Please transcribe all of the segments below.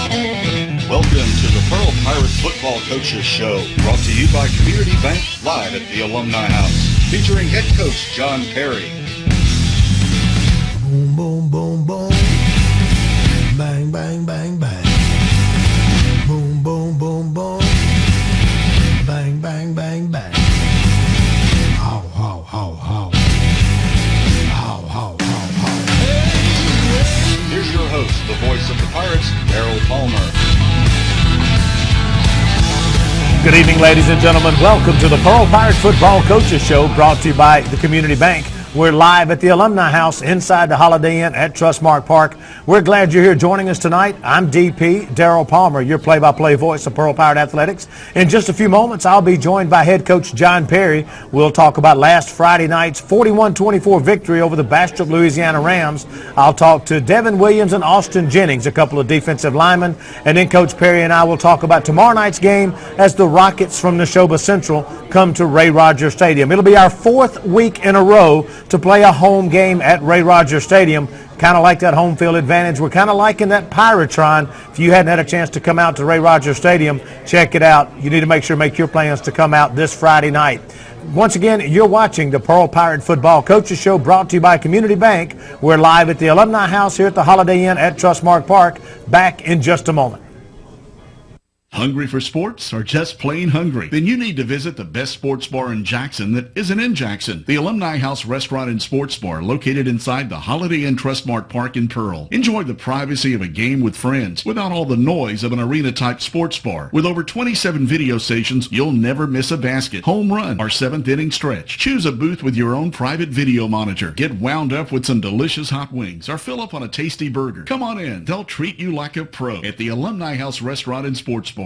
Welcome to the Pearl Pirates Football Coaches Show, brought to you by Community Bank, live at the Alumni House, featuring head coach John Perry. Boom, boom, boom, boom. Bang, bang, bang, bang. Boom, boom, boom, boom. Bang, bang, bang, bang. How, how, how, how. How, how, how, how. Here's your host, the voice of the Pirates, Daryl Palmer. Good evening, ladies and gentlemen. Welcome to the Pearl Pirates Football Coaches Show, brought to you by the Community Bank. We're live at the Alumni House inside the Holiday Inn at Trustmark Park. We're glad you're here joining us tonight. I'm DP Daryl Palmer, your play-by-play voice of Pearl Pirate Athletics. In just a few moments, I'll be joined by head coach John Perry. We'll talk about last Friday night's 41-24 victory over the Bastrop, Louisiana Rams. I'll talk to Devin Williams and Austin Jennings, a couple of defensive linemen. And then Coach Perry and I will talk about tomorrow night's game as the Rockets from Neshoba Central come to Ray Rogers Stadium. It'll be our fourth week in a row to play a home game at Ray Rogers Stadium. Kind of like that home field advantage. We're kind of liking that Pyrotron. If you hadn't had a chance to come out to Ray Rogers Stadium, check it out. You need to make your plans to come out this Friday night. Once again, you're watching the Pearl Pirate Football Coaches Show, brought to you by Community Bank. We're live at the Alumni House here at the Holiday Inn at Trustmark Park. Back in just a moment. Hungry for sports or just plain hungry? Then you need to visit the best sports bar in Jackson that isn't in Jackson. The Alumni House Restaurant and Sports Bar, located inside the Holiday Inn Trustmark Park in Pearl. Enjoy the privacy of a game with friends without all the noise of an arena-type sports bar. With over 27 video stations, you'll never miss a basket, home run, or seventh inning stretch. Choose a booth with your own private video monitor. Get wound up with some delicious hot wings or fill up on a tasty burger. Come on in. They'll treat you like a pro at the Alumni House Restaurant and Sports Bar.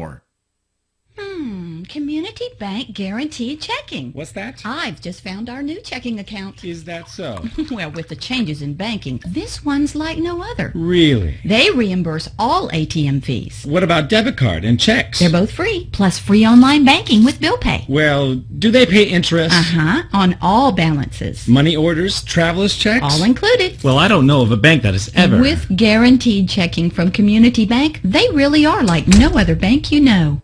Community Bank Guaranteed Checking. What's that? I've just found our new checking account. Is that so? Well, with the changes in banking, this one's like no other. Really? They reimburse all ATM fees. What about debit card and checks? They're both free, plus free online banking with bill pay. Well, do they pay interest? On all balances. Money orders, traveler's checks? All included. Well, I don't know of a bank that has ever... With Guaranteed Checking from Community Bank, they really are like no other bank you know.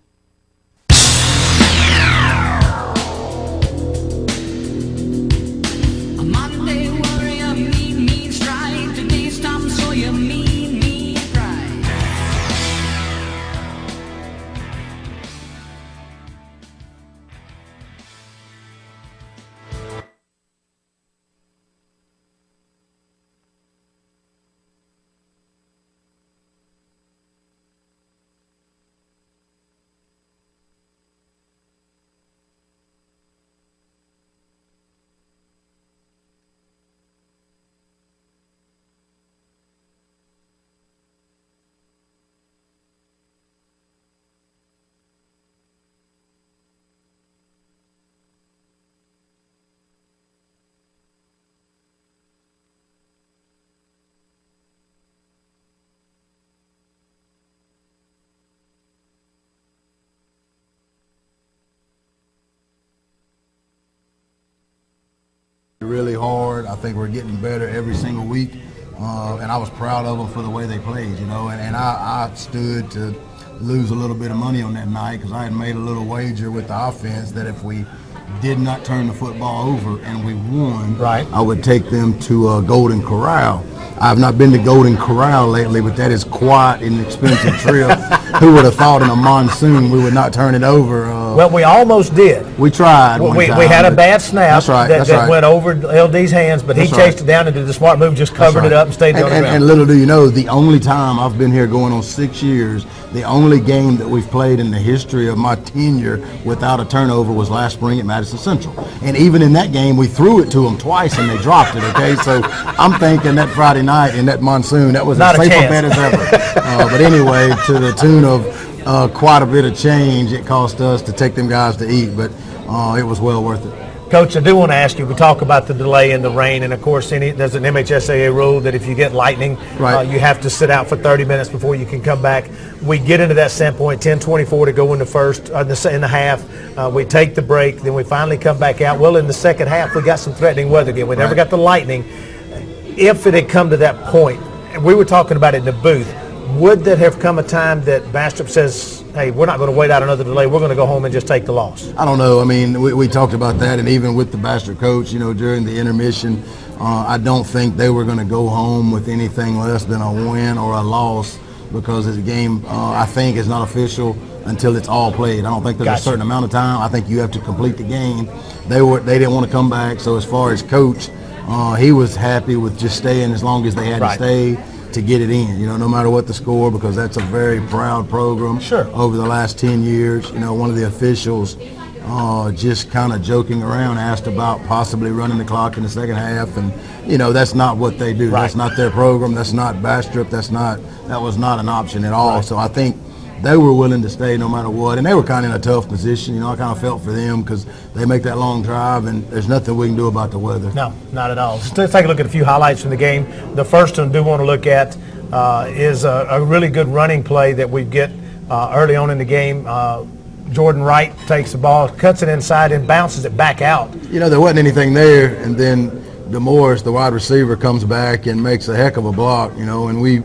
Really hard. I think we're getting better every single week, and I was proud of them for the way they played, you know, and I stood to lose a little bit of money on that night because I had made a little wager with the offense that if we did not turn the football over and we won, right, I would take them to Golden Corral. I've not been to Golden Corral lately, but that is quite an expensive trip. Who would have thought in a monsoon we would not turn it over? Well, we almost did. We tried. We had a bad snap that went over LD's hands, but he chased it down and did the smart move, just covered it up and stayed on the ground. And little do you know, the only time I've been here going on 6 years, the only game that we've played in the history of my tenure without a turnover was last spring at Madison Central. And even in that game, we threw it to them twice and they dropped it, okay? So I'm thinking that Friday night in that monsoon, that was not as safe a bet as ever. But anyway, to the tune of quite a bit of change it cost us to take them guys to eat, but it was well worth it. Coach, I do want to ask you, we talk about the delay in the rain, and of course there's an MHSAA rule that if you get lightning, you have to sit out for 30 minutes before you can come back. We get into that set point, 10:24 to go in the first, in the half. We take the break, then we finally come back out. Well, in the second half, we got some threatening weather again. We never got the lightning. If it had come to that point, and we were talking about it in the booth, Would there have come a time that Bastrop says, hey, we're not going to wait out another delay, we're going to go home and just take the loss? I don't know. I mean, we talked about that, and even with the Bastrop coach, during the intermission, I don't think they were going to go home with anything less than a win or a loss, because the game, I think, is not official until it's all played. I don't think there's a certain amount of time. I think you have to complete the game. They didn't want to come back, so as far as coach, he was happy with just staying as long as they had to stay to get it in, no matter what the score, because that's a very proud program. Sure. Over the last 10 years, one of the officials just kind of joking around asked about possibly running the clock in the second half, and that's not what they do. That's not their program. That's not Bastrop. That was not an option at all. So I think they were willing to stay no matter what, and they were kind of in a tough position. I kind of felt for them because they make that long drive, and there's nothing we can do about the weather. No, not at all. Let's take a look at a few highlights from the game. The first one I do want to look at is a really good running play that we get early on in the game. Jordan Wright takes the ball, cuts it inside, and bounces it back out. There wasn't anything there, and then DeMorris, the wide receiver, comes back and makes a heck of a block, and we,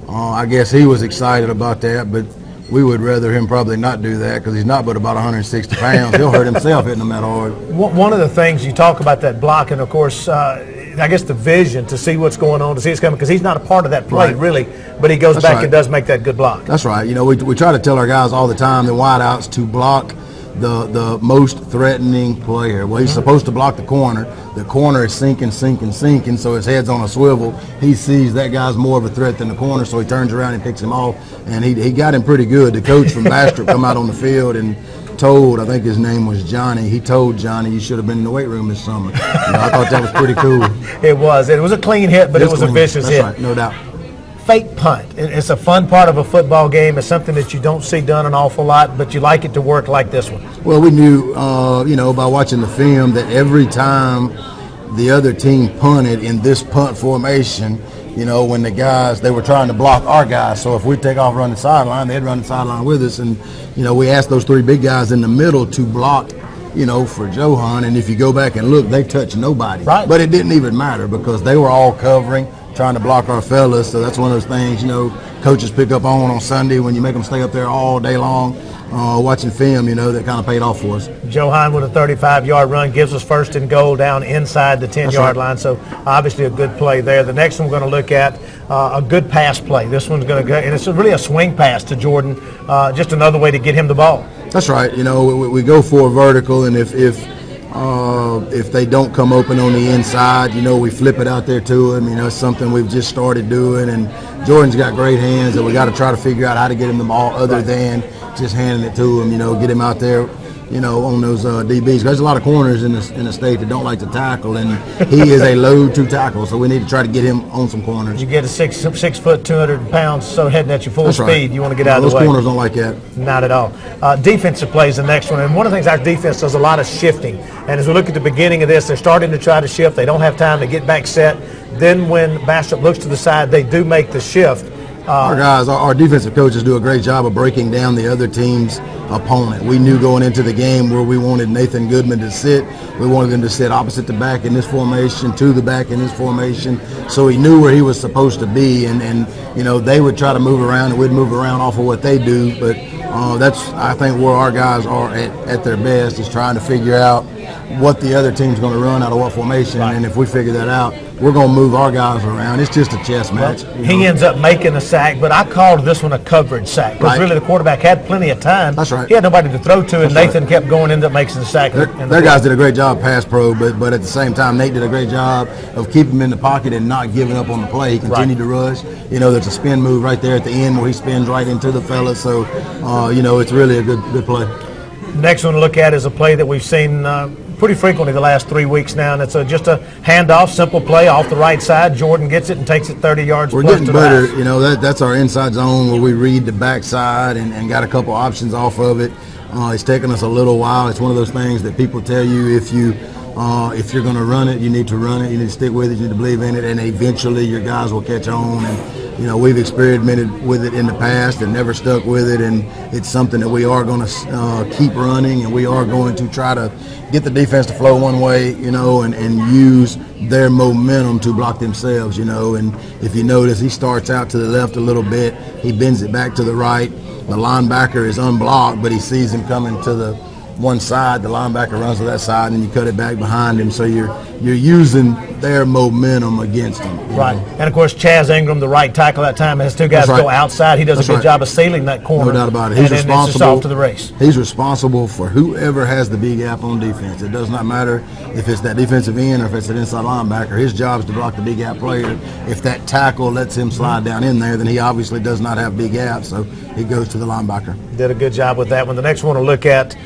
I guess he was excited about that, but we would rather him probably not do that because he's not but about 160 pounds. He'll hurt himself hitting them that hard. One of the things you talk about that block, and of course, I guess the vision to see what's going on, to see it's coming, because he's not a part of that play really, but he goes back and does make that good block. That's right. We try to tell our guys all the time, the wideouts, to block the most threatening player. Well, he's supposed to block the corner. The corner is sinking, so his head's on a swivel. He sees that guy's more of a threat than the corner, so he turns around and picks him off, and he got him pretty good. The coach from Bastrop come out on the field and told, I think his name was Johnny, he told Johnny, you should have been in the weight room this summer. I thought that was pretty cool. It was a clean hit, but it was a vicious hit. That's right, no doubt. Fake punt. It's a fun part of a football game. It's something that you don't see done an awful lot, but you like it to work like this one. Well, we knew, by watching the film, that every time the other team punted in this punt formation, when the guys, they were trying to block our guys. So if we take off running sideline, they'd run the sideline with us. And, we asked those three big guys in the middle to block, for Johan. And if you go back and look, they touched nobody. Right. But it didn't even matter because they were all covering, trying to block our fellas. So that's one of those things, coaches pick up on Sunday when you make them stay up there all day long watching film, that kind of paid off for us. Johan with a 35-yard run gives us first and goal down inside the 10-yard line, so obviously a good play there. The next one we're going to look at, a good pass play. This one's going to go, and it's really a swing pass to Jordan, just another way to get him the ball. That's right. We go for a vertical, and if they don't come open on the inside, we flip it out there to him. It's something we've just started doing, and Jordan's got great hands, and we got to try to figure out how to get him the ball other than just handing it to him, get him out there, on those DBs. There's a lot of corners in the state that don't like to tackle, and he is a load to tackle, so we need to try to get him on some corners. You get a 6 foot, 200 pounds, so heading at your full speed, right. You want to get out of the way. Those corners don't like that. Not at all. Defensive plays the next one, and one of the things our defense does a lot of shifting, and as we look at the beginning of this, they're starting to try to shift. They don't have time to get back set. Then when Bastrop looks to the side, they do make the shift. Our guys, our defensive coaches do a great job of breaking down the other team's opponent. We knew going into the game where we wanted Nathan Goodman to sit. We wanted him to sit opposite the back in this formation, to the back in this formation. So he knew where he was supposed to be, and they would try to move around, and we'd move around off of what they do. But that's, I think, where our guys are at their best, is trying to figure out what the other team's going to run out of what formation, and if we figure that out, we're going to move our guys around. It's just a chess match. He ends up making a sack, but I called this one a coverage sack because really the quarterback had plenty of time. That's right. He had nobody to throw to, and Nathan kept going, ended up making the sack. Their guys did a great job pass pro, but at the same time, Nate did a great job of keeping him in the pocket and not giving up on the play. He continued to rush. There's a spin move right there at the end where he spins right into the fella. So, it's really a good play. Next one to look at is a play that we've seen pretty frequently the last 3 weeks now, and it's just a handoff, simple play off the right side. Jordan gets it and takes it 30 yards. We're getting better. That's our inside zone where we read the backside and got a couple options off of it. It's taken us a little while. It's one of those things that people tell you if you If you're going to run it, you need to run it. You need to stick with it. You need to believe in it, and eventually your guys will catch on. And we've experimented with it in the past and never stuck with it, and it's something that we are going to keep running, and we are going to try to get the defense to flow one way, and use their momentum to block themselves, And if you notice, he starts out to the left a little bit. He bends it back to the right. The linebacker is unblocked, but he sees him coming to the one side. The linebacker runs to that side, and you cut it back behind him. So you're using their momentum against him. Right. And, of course, Chaz Ingram, the right tackle that time, has two guys go outside. He does a good job of sealing that corner. No doubt about it. He's responsible. It's just off to the race. He's responsible for whoever has the big gap on defense. It does not matter if it's that defensive end or if it's an inside linebacker. His job is to block the big gap player. If that tackle lets him slide down in there, then he obviously does not have big gaps, so he goes to the linebacker. Did a good job with that one. The next one to look at,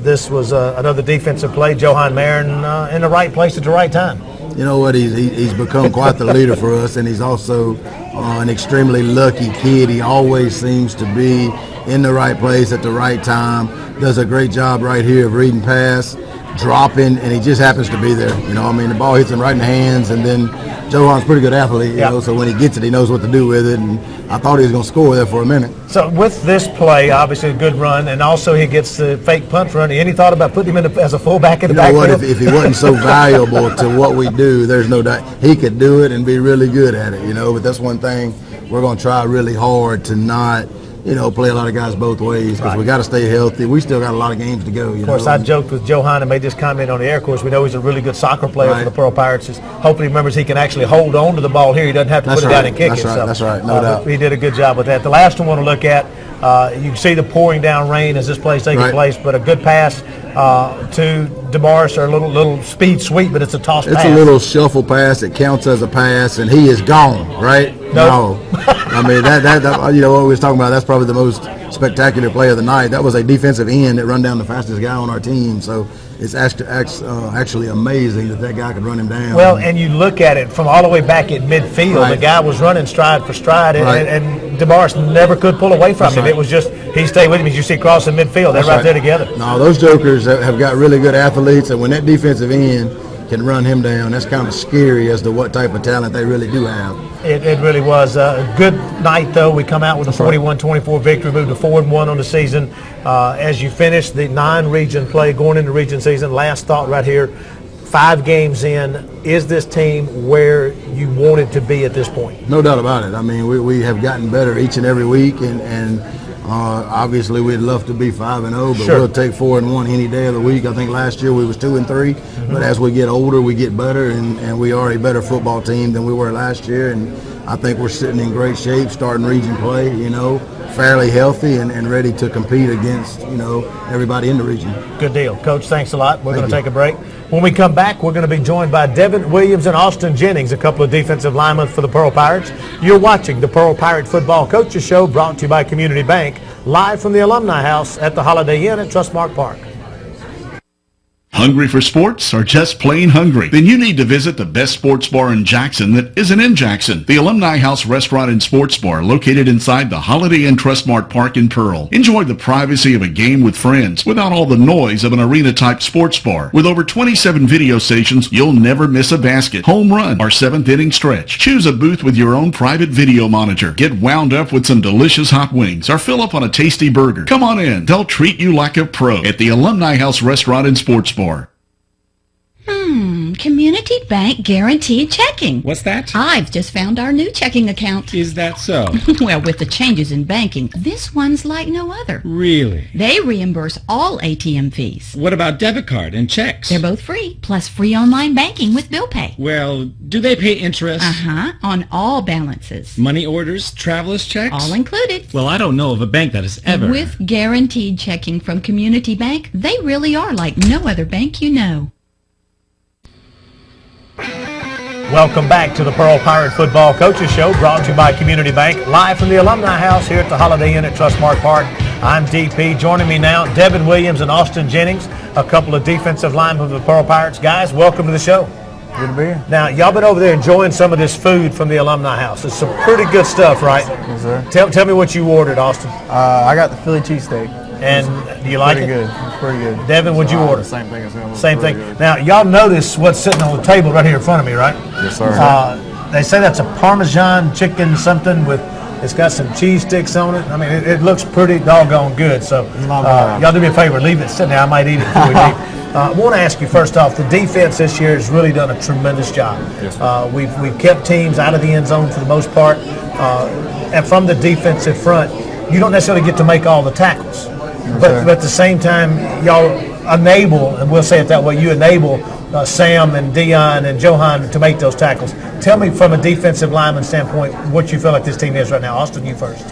this was another defensive play. Johan Marin in the right place at the right time. You know what? He's become quite the leader for us, and he's also an extremely lucky kid. He always seems to be in the right place at the right time. Does a great job right here of reading pass, dropping, and he just happens to be there. The ball hits him right in the hands, and then Johan's a pretty good athlete, so when he gets it, he knows what to do with it, and I thought he was going to score there for a minute. So with this play, obviously a good run, and also he gets the fake punt run. Any thought about putting him in as a fullback in the backfield? What? If he wasn't so valuable to what we do, there's no doubt he could do it and be really good at it, but that's one thing we're going to try really hard to not play a lot of guys both ways because we got to stay healthy. We still got a lot of games to go. Of course, I joked with Johan and made this comment on the air course. We know he's a really good soccer player for the Pearl Pirates. Hopefully he remembers he can actually hold on to the ball here. He doesn't have to put it down and kick it. That's right. No doubt. He did a good job with that. The last one I want to look at, you can see the pouring down rain as this play's taking place, but a good pass to DeMaris, or a little speed sweep, but it's a toss pass. It's a little shuffle pass. It counts as a pass, and he is gone, right? No. That what we was talking about, that's probably the most spectacular play of the night. That was a defensive end that run down the fastest guy on our team. So it's actually amazing that guy could run him down. Well, and you look at it from all the way back at midfield. The guy was running stride for stride, and DeMaris never could pull away from him. It was just he stayed with him. As you see crossing midfield, they're right there together. No, those jokers have got really good athletes, and when that defensive end can run him down, that's kind of scary as to what type of talent they really do have. It really was a good night, though. We come out with a 41-24 victory, moved to 4-1 on the season. As you finish the non-region play, going into region season, last thought right here, 5 games in, is this team where you want it to be at this point? No doubt about it. We have gotten better each and every week, and obviously we'd love to be 5-0, but we'll take 4-1 any day of the week. I think last year we was 2-3, but as we get older, we get better, and we are a better football team than we were last year, and I think we're sitting in great shape, starting region play, fairly healthy and ready to compete against, everybody in the region. Good deal. Coach, thanks a lot. We're going to take a break. When we come back, we're going to be joined by Devin Williams and Austin Jennings, a couple of defensive linemen for the Pearl Pirates. You're watching the Pearl Pirate Football Coaches Show, brought to you by Community Bank, live from the Alumni House at the Holiday Inn at Trustmark Park. Hungry for sports or just plain hungry? Then you need to visit the best sports bar in Jackson that isn't in Jackson. The Alumni House Restaurant and Sports Bar, located inside the Holiday Inn Trustmark Park in Pearl. Enjoy the privacy of a game with friends without all the noise of an arena-type sports bar. With over 27 video stations, you'll never miss a basket, home run, or 7th inning stretch. Choose a booth with your own private video monitor. Get wound up with some delicious hot wings or fill up on a tasty burger. Come on in. They'll treat you like a pro at the Alumni House Restaurant and Sports Bar. Community Bank Guaranteed Checking. What's that? I've just found our new checking account. Is that so? Well, with the changes in banking, this one's like no other. Really? They reimburse all ATM fees. What about debit card and checks? They're both free, plus free online banking with bill pay. Well, do they pay interest? On all balances. Money orders, traveler's checks? All included. Well, I don't know of a bank that has ever... With Guaranteed Checking from Community Bank, they really are like no other bank you know. Welcome back to the Pearl Pirate Football Coaches Show, brought to you by Community Bank, live from the Alumni House here at the Holiday Inn at Trustmark Park. I'm DP. Joining me now, Devin Williams and Austin Jennings, a couple of defensive linemen of the Pearl Pirates. Guys, welcome to the show. Good to be here. Now, y'all been over there enjoying some of this food from the Alumni House. It's some pretty good stuff, right? Yes, sir. Tell me what you ordered, Austin. I got the Philly cheesesteak. And do you like Pretty it? good. It's pretty good. Devin, what'd you order? Same thing as him. Same thing. Good. Now, y'all notice what's sitting on the table right here in front of me, right? Yes, sir. They say that's a Parmesan chicken something with, it's got some cheese sticks on it. I mean, it looks pretty doggone good. So, y'all do me a favor, leave it sitting there. I might eat it before we leave. I want to ask you first off, the defense this year has really done a tremendous job. Yes, We've kept teams out of the end zone for the most part. And from the defensive front, you don't necessarily get to make all the tackles. But at the same time, y'all enable, and we'll say it that way, you enable Sam and Dion and Johan to make those tackles. Tell me from a defensive lineman standpoint what you feel like this team is right now. Austin, you first.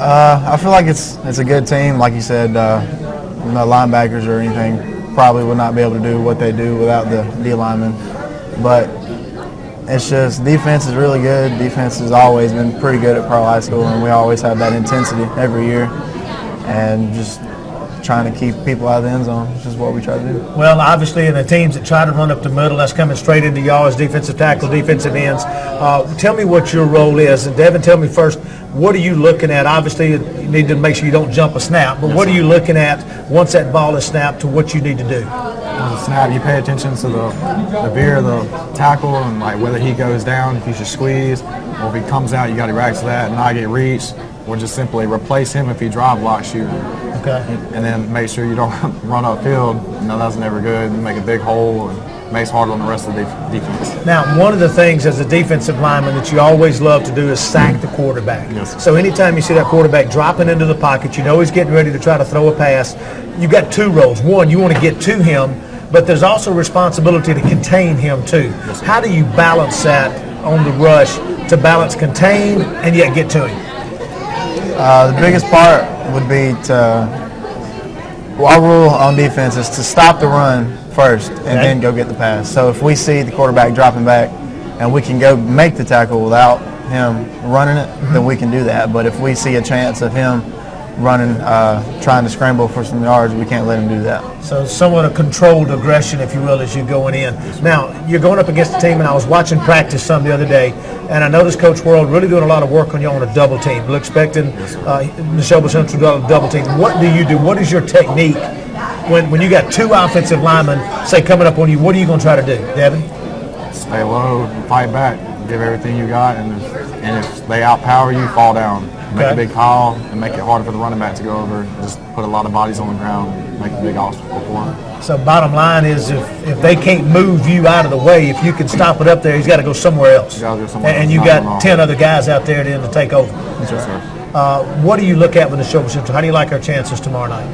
I feel like it's a good team. Like you said, no linebackers or anything probably would not be able to do what they do without the D linemen. But it's just defense is really good. Defense has always been pretty good at Pearl High School, and we always have that intensity every year. And just trying to keep people out of the end zone, which is what we try to do. Well, obviously, in the teams that try to run up the middle, that's coming straight into y'all as defensive tackle, defensive ends. Tell me what your role is. And Devin, tell me first, what are you looking at? Obviously, you need to make sure you don't jump a snap, but what are you looking at once that ball is snapped to what you need to do? On the snap, you pay attention to the veer of the tackle and like whether he goes down, if you should squeeze, or if he comes out, you got to react to that and not get reached, or just simply replace him if he drive blocks you. Okay. And then make sure you don't run upfield. That's never good. You make a big hole and makes it harder on the rest of the defense. Now, one of the things as a defensive lineman that you always love to do is sack the quarterback. Yes. So anytime you see that quarterback dropping into the pocket, you know he's getting ready to try to throw a pass. You got two roles. One, you want to get to him, but there's also responsibility to contain him too. Yes, how do you balance that on the rush to balance contain and yet get to him? The biggest part would be our rule on defense is to stop the run first and then go get the pass. So if we see the quarterback dropping back and we can go make the tackle without him running it, then we can do that. But if we see a chance of him running, trying to scramble for some yards, we can't let him do that. So somewhat a controlled aggression, if you will, as you're going in. Now, you're going up against a team, and I was watching practice some the other day, and I noticed Coach World really doing a lot of work on you on a double team. We're expecting Neshoba Central to do a double team. What do you do? What is your technique when you got two offensive linemen, say, coming up on you? What are you going to try to do, Devin? Stay low, fight back, give everything you got, and if they outpower you, fall down. Make a big pile and make it harder for the running back to go over. Just put a lot of bodies on the ground, make a big obstacle for him. So bottom line is if they can't move you out of the way, if you can stop it up there, he's got to go somewhere else. And you got 10 other guys out there then to take over. Yes, sir. What do you look at with the Neshoba Central? How do you like our chances tomorrow night?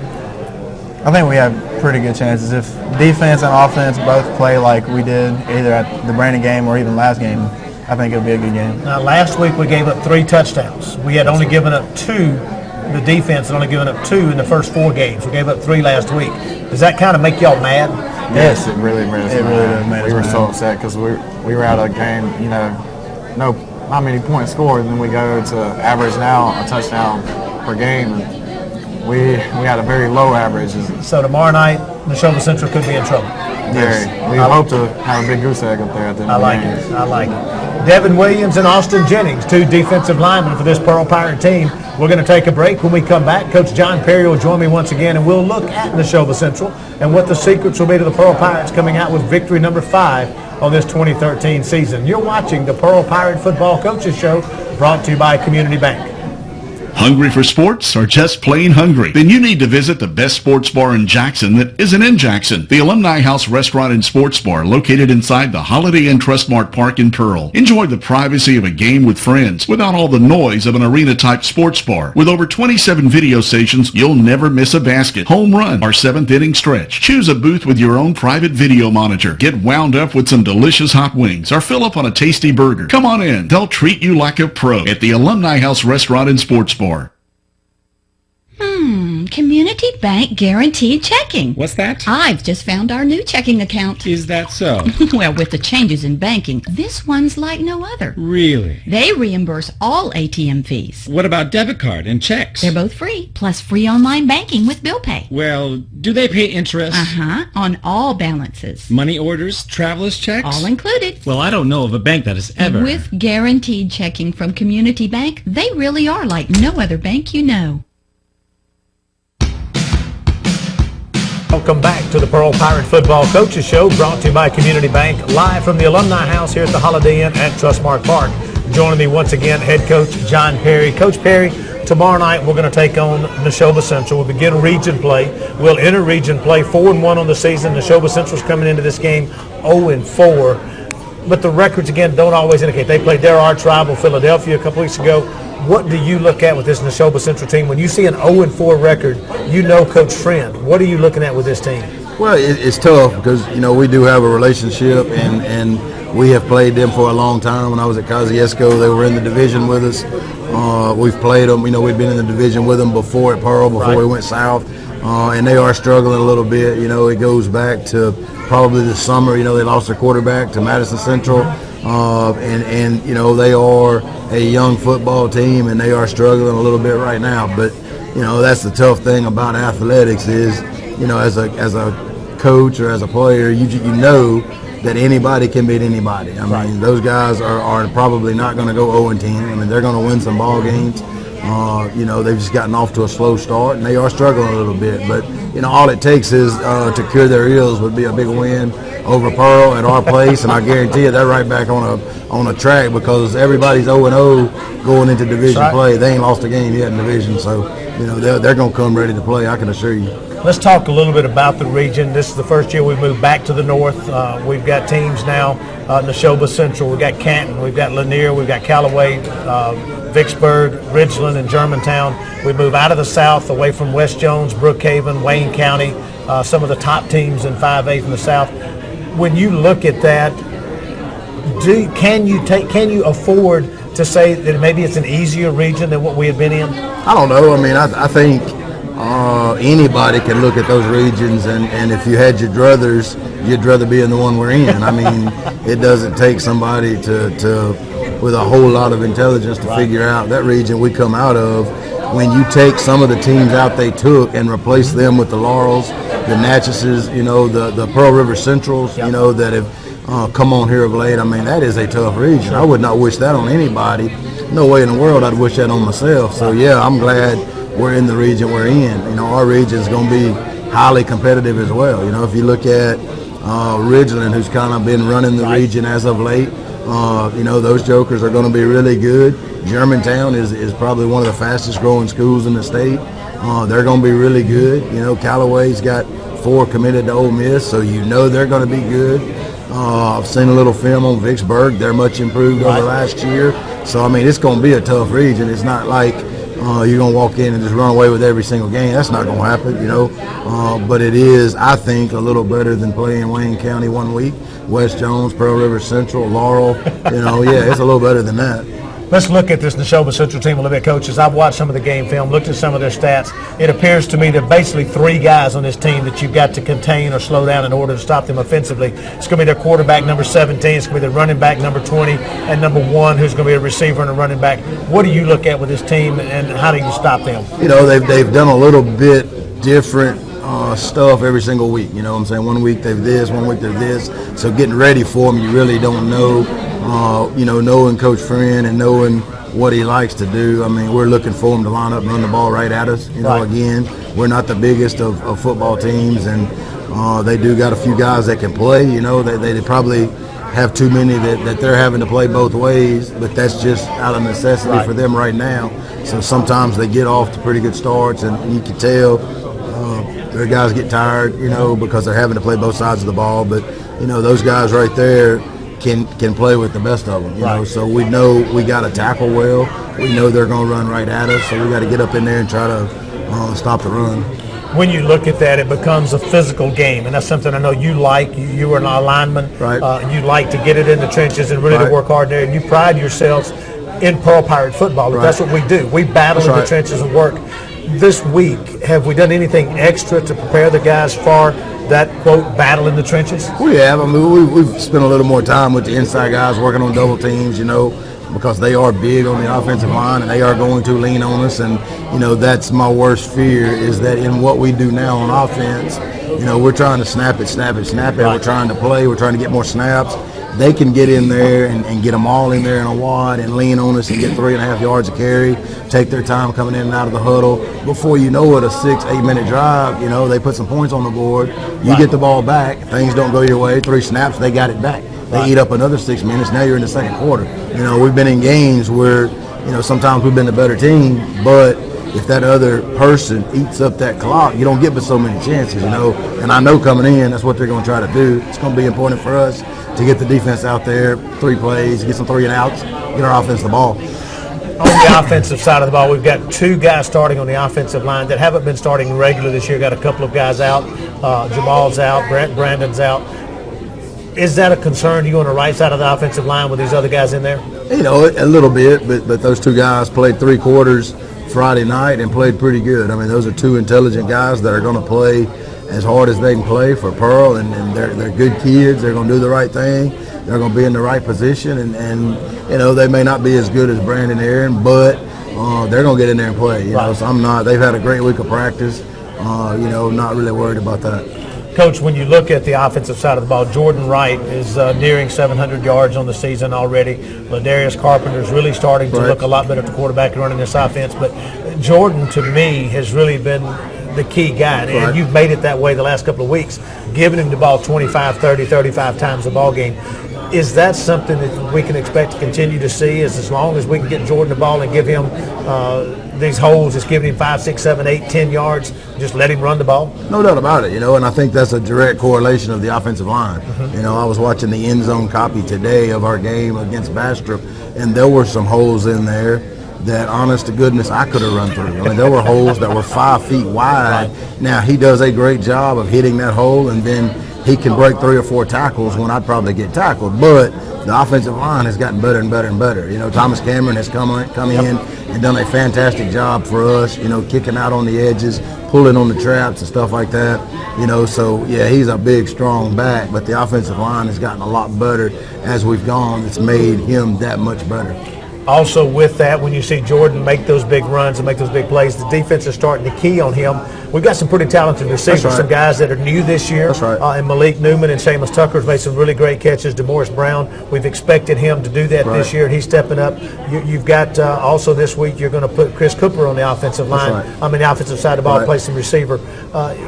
I think we have pretty good chances. If defense and offense both play like we did either at the Brandon game or even last game, I think it'll be a good game. Now, last week we gave up 3 touchdowns. We had only given up 2. The defense had only given up 2 in the first 4 games. We gave up 3 last week. Does that kind of make y'all mad? Yes, it really made us It really does make us We were mad. so upset because we were out of the game, not many points scored, and then we go to average now a touchdown per game. And we had a very low average. So tomorrow night, Neshoba Central could be in trouble. We hope to have a big goose egg up there at the end I of the like game. it. I like it. Devin Williams and Austin Jennings, 2 defensive linemen for this Pearl Pirate team. We're going to take a break. When we come back, Coach John Perry will join me once again, and we'll look at Neshoba Central and what the secrets will be to the Pearl Pirates coming out with victory number 5 on this 2013 season. You're watching the Pearl Pirate Football Coaches Show, brought to you by Community Bank. Hungry for sports or just plain hungry? Then you need to visit the best sports bar in Jackson that isn't in Jackson. The Alumni House Restaurant and Sports Bar located inside the Holiday Inn Trustmark Park in Pearl. Enjoy the privacy of a game with friends without all the noise of an arena-type sports bar. With over 27 video stations, you'll never miss a basket, home run, or 7th inning stretch. Choose a booth with your own private video monitor. Get wound up with some delicious hot wings or fill up on a tasty burger. Come on in. They'll treat you like a pro at the Alumni House Restaurant and Sports Bar. Community Bank Guaranteed Checking. What's that? I've just found our new checking account. Is that so? Well, with the changes in banking, this one's like no other. Really? They reimburse all ATM fees. What about debit card and checks? They're both free, plus free online banking with bill pay. Well, do they pay interest? On all balances. Money orders, traveler's checks? All included. Well, I don't know of a bank that has ever. With guaranteed checking from Community Bank, they really are like no other bank you know. Welcome back to the Pearl Pirate Football Coaches Show, brought to you by Community Bank, live from the Alumni House here at the Holiday Inn at Trustmark Park. Joining me once again, head coach John Perry. Coach Perry, tomorrow night we're going to take on Neshoba Central. We'll begin region play. We'll enter region play 4-1 on the season. Neshoba Central's coming into this game 0-4. But the records, again, don't always indicate. They played their arch rival, Philadelphia, a couple weeks ago. What do you look at with this Neshoba Central team? When you see an 0-4 record, you know Coach Friend. What are you looking at with this team? Well, it's tough because, we do have a relationship, and we have played them for a long time. When I was at Kosciuszko, they were in the division with us. We've played them. We've been in the division with them before at Pearl, before we went south. And they are struggling a little bit. It goes back to probably the summer. They lost their quarterback to Madison Central. And they are a young football team, and they are struggling a little bit right now. But, that's the tough thing about athletics is, as a coach or as a player, you know that anybody can beat anybody. I mean, those guys are probably not going to go 0-10. They're going to win some ball games. They've just gotten off to a slow start, and they are struggling a little bit. But, all it takes is to cure their ills would be a big win over Pearl at our place, and I guarantee you they're right back on a track because everybody's 0-0 going into division play. They ain't lost a game yet in division, so, they're going to come ready to play, I can assure you. Let's talk a little bit about the region. This is the first year we've moved back to the north. We've got teams now, Neshoba Central, we've got Canton, we've got Lanier, we've got Callaway, Vicksburg, Ridgeland, and Germantown. We move out of the south, away from West Jones, Brookhaven, Wayne County, some of the top teams in 5A from the south. When you look at that, can you afford to say that maybe it's an easier region than what we have been in? I don't know. I think anybody can look at those regions, and if you had your druthers, you'd rather be in the one we're in. It doesn't take somebody to with a whole lot of intelligence to figure out that region we come out of. When you take some of the teams out they took and replace them with the Laurels, the Natchez, the Pearl River Centrals, that have come on here of late. That is a tough region. I would not wish that on anybody. No way in the world I'd wish that on myself. So, yeah, I'm glad we're in the region we're in. Our region is going to be highly competitive as well. If you look at Ridgeland, who's kind of been running the region as of late, those jokers are going to be really good. Germantown is probably one of the fastest growing schools in the state. They're going to be really good. Callaway's got 4 committed to Ole Miss, so they're going to be good. I've seen a little film on Vicksburg. They're much improved over last year. So, it's going to be a tough region. It's not like you're going to walk in and just run away with every single game. That's not going to happen, But it is, I think, a little better than playing Wayne County one week. West Jones, Pearl River Central, Laurel. It's a little better than that. Let's look at this Neshoba Central team a little bit, coaches. I've watched some of the game film, looked at some of their stats. It appears to me there are basically 3 guys on this team that you've got to contain or slow down in order to stop them offensively. It's going to be their quarterback, number 17. It's going to be their running back, number 20, and number 1, who's going to be a receiver and a running back. What do you look at with this team, and how do you stop them? They've done a little bit different stuff every single week. One week they're this, one week they're this. So getting ready for them, you really don't know. Knowing Coach Friend and knowing what he likes to do, we're looking for him to line up and run the ball right at us. Again, we're not the biggest of football teams, and they do got a few guys that can play. They probably have too many that they're having to play both ways, but that's just out of necessity for them right now. So sometimes they get off to pretty good starts, and you can tell their guys get tired, because they're having to play both sides of the ball. But, those guys right there can play with the best of them, you know. So we know we got to tackle well. We know they're going to run right at us, so we got to get up in there and try to stop the run. When you look at that, it becomes a physical game, and that's something I know you like. You were an lineman. Right. You like to get it in the trenches and really to work hard there, and you pride yourselves in Pearl Pirate football. Right. That's what we do. We battle in the trenches and work. This week, have we done anything extra to prepare the guys for that, quote, battle in the trenches? We have. I mean, we've spent a little more time with the inside guys working on double teams, you know, because they are big on the offensive line and they are going to lean on us. And, you know, that's my worst fear is that in what we do now on offense, you know, we're trying to snap it. Right. We're trying to play. We're trying to get more snaps. they can get in there and get them all in there in a wad and lean on us and get 3.5 yards of carry, take their time coming in and out of the huddle. Before you know it, a 6-8 minute drive, they put some points on the board. You get the ball back, things don't go your way, 3 snaps, they got it back. They eat up another 6 minutes, now you're in the second quarter. We've been in games where, sometimes we've been the better team, but if that other person eats up that clock, you don't get but so many chances, And I know coming in, that's what they're going to try to do. It's going to be important for us to get the defense out there, 3 plays, get some 3 and outs, get our offense the ball. On the offensive side of the ball, we've got 2 guys starting on the offensive line that haven't been starting regularly this year. Got a couple of guys out. Jamal's out. Brandon's out. Is that a concern to you on the right side of the offensive line with these other guys in there? A little bit, but those 2 guys played 3 quarters Friday night and played pretty good. I mean, those are 2 intelligent guys that are going to play as hard as they can play for Pearl, and they're good kids. They're going to do the right thing. They're going to be in the right position, and they may not be as good as Brandon and Aaron, but they're going to get in there and play. So they've had a great week of practice. Not really worried about that. Coach, when you look at the offensive side of the ball, Jordan Wright is nearing 700 yards on the season already. Ladarius Carpenter is really starting to look a lot better at the quarterback running this offense. But Jordan, to me, has really been the key guy. And you've made it that way the last couple of weeks, giving him the ball 25, 30, 35 times a ball game. Is that something that we can expect to continue to see as long as we can get Jordan the ball and give him these holes, just giving him 5, 6, 7, 8, 10 yards, just let him run the ball? No doubt about it, and I think that's a direct correlation of the offensive line. I was watching the end zone copy today of our game against Bastrop, and there were some holes in there that, honest to goodness, I could have run through. I mean, there were holes that were 5 feet wide. Now, he does a great job of hitting that hole, and then he can break 3 or 4 tackles when I'd probably get tackled. But the offensive line has gotten better and better and better. Thomas Cameron has come in and done a fantastic job for us, kicking out on the edges, pulling on the traps and stuff like that. So, yeah, he's a big, strong back, but the offensive line has gotten a lot better as we've gone. It's made him that much better. Also with that, when you see Jordan make those big runs and make those big plays, the defense is starting to key on him. We've got some pretty talented receivers, some guys that are new this year. That's right. And Malik Newman and Seamus Tucker have made some really great catches. DeMorris Brown, we've expected him to do that this year, and he's stepping up. You've got also this week you're going to put Chris Cooper on the offensive line. The offensive side of the ball, play some receiver.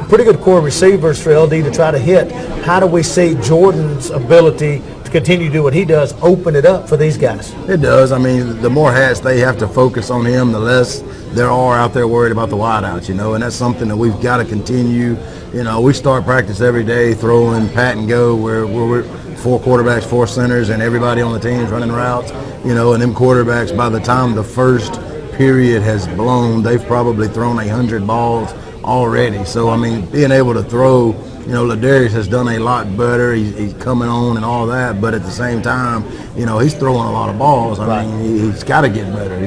Pretty good core receivers for LD to try to hit. How do we see Jordan's ability to continue to do what he does, open it up for these guys? It does. I mean, the more hats they have to focus on him, the less there are out there worried about the wideouts, and that's something that we've got to continue. We start practice every day throwing pat and go where we're 4 quarterbacks, 4 centers, and everybody on the team is running routes, and them quarterbacks, by the time the first period has blown, they've probably thrown 100 balls already. So, I mean, being able to throw, Ladarius has done a lot better. He's coming on and all that, but at the same time, he's throwing a lot of balls. I mean, he's got to get better,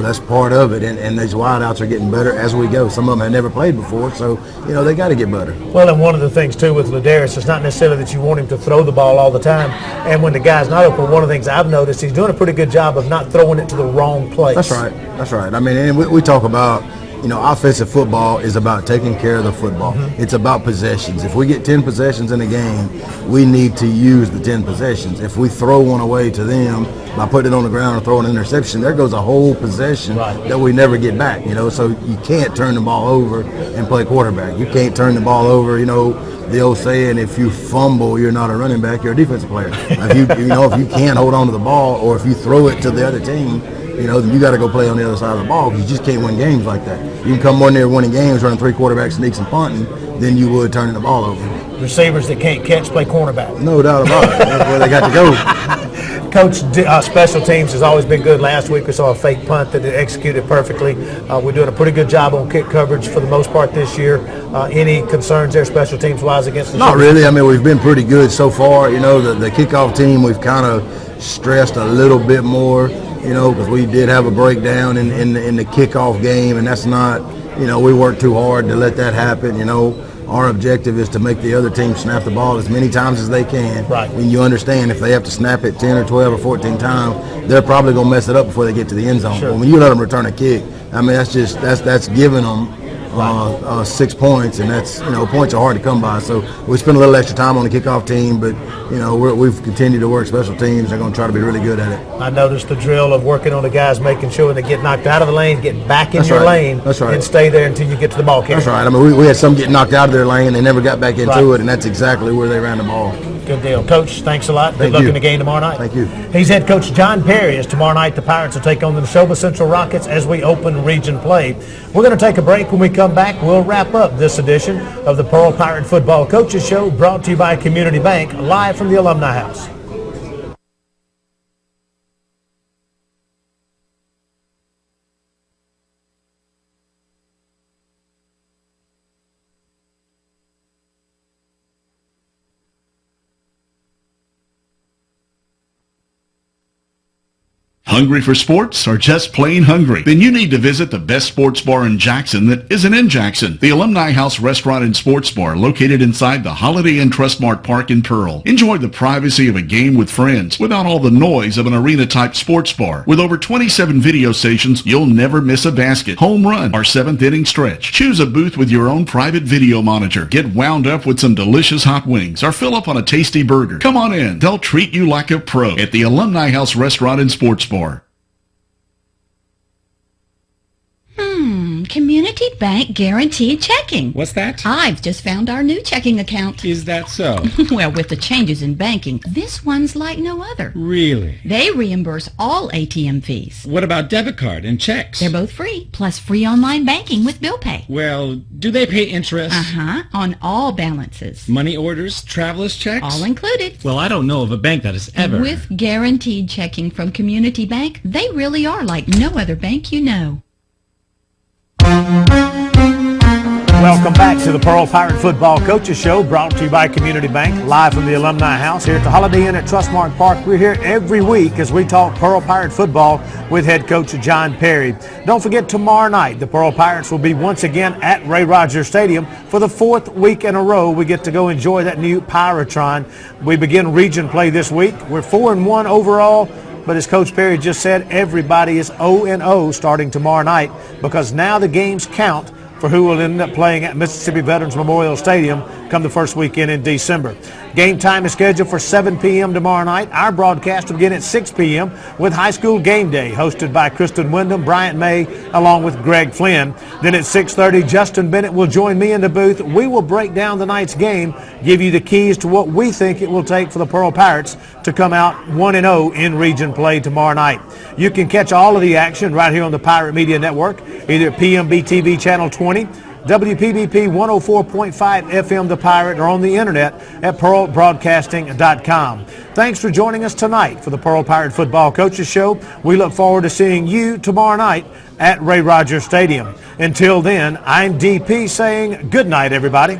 that's part of it, and these wideouts are getting better as we go. Some of them have never played before, so, they got to get better. Well, and one of the things, too, with Ladarius, it's not necessarily that you want him to throw the ball all the time, and when the guy's not open, one of the things I've noticed, he's doing a pretty good job of not throwing it to the wrong place. That's right. I mean, and we talk about, offensive football is about taking care of the football. It's about possessions. If we get 10 possessions in a game, we need to use the 10 possessions. If we throw one away to them by putting it on the ground and throwing an interception, there goes a whole possession that we never get back, So you can't turn the ball over and play quarterback. You can't turn the ball over, the old saying, if you fumble, you're not a running back, you're a defensive player. If you can't hold on to the ball, or if you throw it to the other team, then you got to go play on the other side of the ball, because you just can't win games like that. You can come more near winning games running 3 quarterbacks, sneaks, and punting than you would turning the ball over. Receivers that can't catch play cornerback. No doubt about it. That's where they got to go. Coach, special teams has always been good. Last week we saw a fake punt that they executed perfectly. We're doing a pretty good job on kick coverage for the most part this year. Any concerns there special teams-wise against the Not really. I mean, we've been pretty good so far. The kickoff team, we've kind of stressed a little bit more, because we did have a breakdown in the kickoff game, and that's not, we worked too hard to let that happen. Our objective is to make the other team snap the ball as many times as they can. Right. And you understand, if they have to snap it 10 or 12 or 14 times, they're probably going to mess it up before they get to the end zone. Sure. But when you let them return a kick, I mean, that's giving them 6 points, and that's, points are hard to come by. So we spend a little extra time on the kickoff team, but we've continued to work special teams. They're going to try to be really good at it. I noticed the drill of working on the guys, making sure when they get knocked out of the lane, get back in That's your right. lane, That's right. and stay there until you get to the ball carrier. That's right. I mean, we had some get knocked out of their lane. They never got back into it, and that's exactly where they ran the ball. Good deal. Coach, thanks a lot. Good luck in the game tomorrow night. Thank you. He's head coach John Perry. As tomorrow night the Pirates will take on the Neshoba Central Rockets as we open region play. We're going to take a break. When we come back, we'll wrap up this edition of the Pearl Pirate Football Coaches Show, brought to you by Community Bank, live from the Alumni House. Hungry for sports or just plain hungry? Then you need to visit the best sports bar in Jackson that isn't in Jackson. The Alumni House Restaurant and Sports Bar, located inside the Holiday Inn Trustmark Park in Pearl. Enjoy the privacy of a game with friends without all the noise of an arena-type sports bar. With over 27 video stations, you'll never miss a basket, home run, or seventh inning stretch. Choose a booth with your own private video monitor. Get wound up with some delicious hot wings or fill up on a tasty burger. Come on in. They'll treat you like a pro at the Alumni House Restaurant and Sports Bar. Community Bank Guaranteed Checking. What's that? I've just found our new checking account. Is that so? Well, with the changes in banking, this one's like no other. Really? They reimburse all ATM fees. What about debit card and checks? They're both free, plus free online banking with bill pay. Well, do they pay interest? On all balances. Money orders, traveler's checks? All included. Well, I don't know of a bank that has ever... With guaranteed checking from Community Bank, they really are like no other bank you know. Welcome back to the Pearl Pirate Football Coaches Show, brought to you by Community Bank, live from the Alumni House here at the Holiday Inn at Trustmark Park. We're here every week as we talk Pearl Pirate football with head coach John Perry. Don't forget, tomorrow night, the Pearl Pirates will be once again at Ray Rogers Stadium for the 4th week in a row. We get to go enjoy that new Pyrotron. We begin region play this week. We're 4-1 overall. But as Coach Perry just said, everybody is 0-0 starting tomorrow night, because now the games count for who will end up playing at Mississippi Veterans Memorial Stadium come the first weekend in December. Game time is scheduled for 7 p.m. tomorrow night. Our broadcast will begin at 6 p.m. with High School Game Day, hosted by Kristen Wyndham, Bryant May, along with Greg Flynn. Then at 6:30, Justin Bennett will join me in the booth. We will break down tonight's game, give you the keys to what we think it will take for the Pearl Pirates to come out 1-0 in region play tomorrow night. You can catch all of the action right here on the Pirate Media Network, either at PMB TV Channel 20, WPBP 104.5 FM The Pirate, or on the internet at pearlbroadcasting.com. Thanks for joining us tonight for the Pearl Pirate Football Coaches Show. We look forward to seeing you tomorrow night at Ray Rogers Stadium. Until then, I'm DP saying good night, everybody.